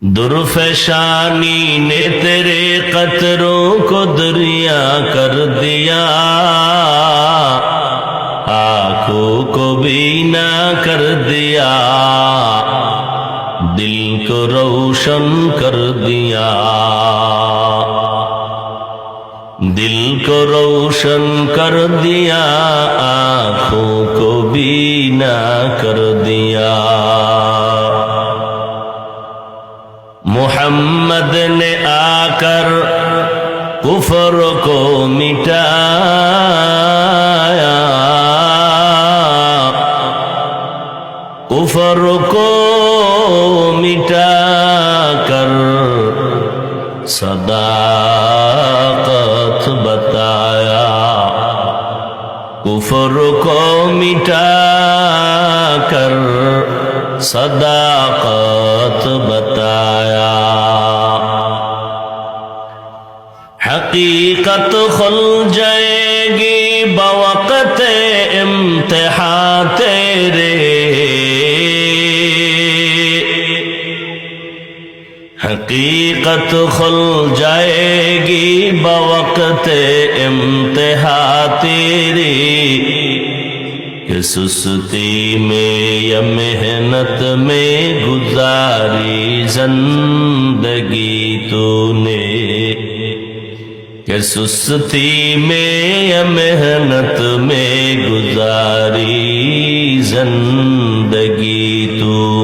درفشانی نے تیرے قطروں کو دریا کر دیا، آنکھوں کو بینا کر دیا، دل کو روشن کر دیا، دل کو روشن کر دیا، آنکھوں کو بینا کر دیا۔ محمد نے آ کر کفر کو مٹایا، کفر کو مٹا کر صداقت بتایا، کفر کو مٹا کر صداقت بتایا۔ حقیقت کھل جائے گی بوقت امتحان تیرے، حقیقت کھل جائے گی بوقت امتحان تیرے، کہ سستی میں یا محنت میں گزاری زندگی تو نے، کہ سستی میں یا محنت میں گزاری زندگی تو